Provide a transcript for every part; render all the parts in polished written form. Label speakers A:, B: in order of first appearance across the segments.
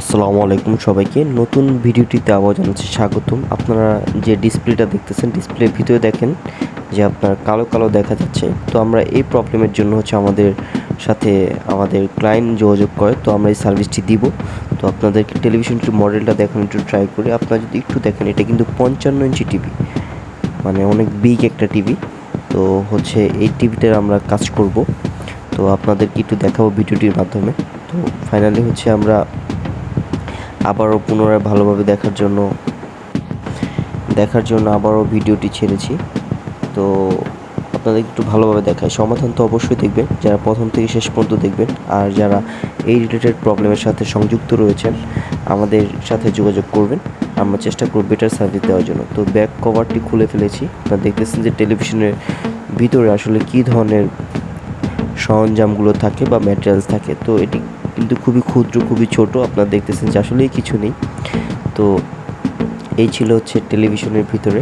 A: আসসালামু আলাইকুম সবাইকে নতুন ভিডিওটিতে আবার জানাচ্ছি স্বাগতম। আপনারা যে ডিসপ্লেটা দেখতেছেন, ডিসপ্লের ভিতরে দেখেন যে আপনার কালো কালো দেখা যাচ্ছে। তো আমরা এই প্রবলেমের জন্য আমাদের সাথে আমাদের ক্লায়েন্ট যোগাযোগ করে, তো আমরা এই সার্ভিসটি দিব। তো আপনাদেরকে টেলিভিশনটির মডেলটা দেখানো একটু ট্রাই করি। আপনারা যদি একটু দেখেন, এটা কিন্তু 55 ইঞ্চি টিভি, মানে অনেক বিগ একটা টিভি। তো এই টিভিটার আমরা কাজ করব। তো আপনাদেরকে একটু দেখাবো ভিডিওটির মাধ্যমে। তো ফাইনালি আমরা আবারও পুনরায় ভালোভাবে দেখার জন্য আবারও ভিডিওটি ছেড়েছি। তো আপনাদের একটু ভালোভাবে দেখায়, সমাধান তো অবশ্যই দেখবেন, যারা প্রথম থেকে শেষ পর্যন্ত দেখবেন। আর যারা এই রিলেটেড প্রবলেমের সাথে সংযুক্ত রয়েছেন, আমাদের সাথে যোগাযোগ করবেন। আমরা চেষ্টা করব বেটার সার্ভিস দেওয়ার জন্য। তো ব্যাক কভারটি খুলে ফেলেছি। আপনারা দেখতেছেন যে টেলিভিশনের ভিতরে আসলে কী ধরনের সরঞ্জামগুলো থাকে বা ম্যাটেরিয়ালস থাকে। তো এটি কিন্তু খুবই ক্ষুদ্র, খুবই ছোট। আপনারা দেখতেছেন যে আসলেই কিছু নেই। তো এই ছিল টেলিভিশনের ভিতরে।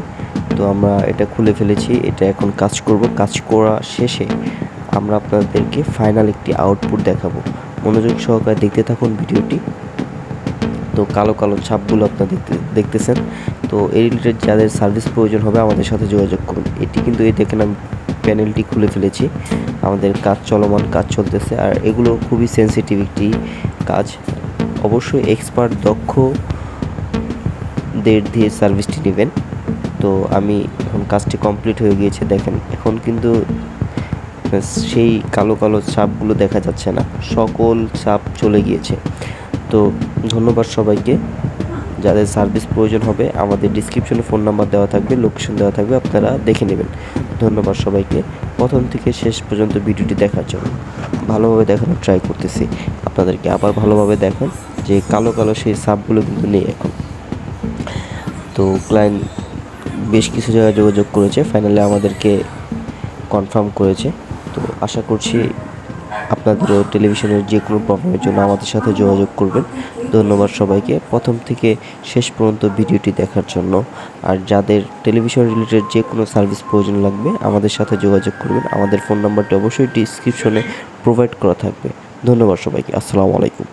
A: তো আমরা এটা খুলে ফেলেছি, এটা এখন কাজ করব। কাজ করা শেষে আমরা আপনাদেরকে ফাইনাল একটি আউটপুট দেখাবো। মনোযোগ সহকারে দেখতে থাকুন ভিডিওটি। তো কালো কালো ছাপগুলো আপনারা দেখতেছেন। তো এই রিলেটেড যাদের সার্ভিস প্রয়োজন হবে আমাদের সাথে যোগাযোগ করুন। এটি কিন্তু এই দেখেন আমি প্যানেলটি খুলে ফেলেছি, আমাদের কাজ চলমান, কাজ চলতেছে। আর এগুলো খুবই সেন্সিটিভ একটি কাজ, অবশ্যই এক্সপার্ট দক্ষদের দিয়ে সার্ভিসটি নেবেন। তো আমি এখন কাজটি কমপ্লিট হয়ে গিয়েছে, দেখেন এখন কিন্তু সেই কালো কালো ছাপগুলো দেখা যাচ্ছে না, সকল ছাপ চলে গিয়েছে। তো ধন্যবাদ সবাইকে। যাদের সার্ভিস প্রয়োজন হবে আমাদের ডিসক্রিপশনে ফোন নাম্বার দেওয়া থাকবে, লোকেশন দেওয়া থাকবে, আপনারা দেখে নেবেন। ধন্যবাদ সবাইকে প্রথম থেকে শেষ পর্যন্ত ভিডিওটি দেখার জন্য। ভালোভাবে দেখানোর ট্রাই করতেছি আপনাদেরকে। আবার ভালোভাবে দেখেন যে কালো কালো সেই সাপগুলো কিন্তু নেই এখন। তো ক্লায়েন্ট বেশ কিছু জায়গায় যোগাযোগ করেছে, ফাইনালি আমাদেরকে কনফার্ম করেছে। তো আশা করছি আপনাদেরও টেলিভিশনের যে কোনো প্রবলেমের জন্য আমাদের সাথে যোগাযোগ করবেন। ধন্যবাদ সবাইকে প্রথম থেকে শেষ পর্যন্ত ভিডিওটি দেখার জন্য। আর যাদের টেলিভিশন রিলেটেড যে কোনো সার্ভিস প্রয়োজন লাগবে আমাদের সাথে যোগাযোগ করবেন। আমাদের ফোন নাম্বারটি অবশ্যই ডিসক্রিপশনে প্রোভাইড করা থাকবে। ধন্যবাদ সবাইকে। আসসালামু আলাইকুম।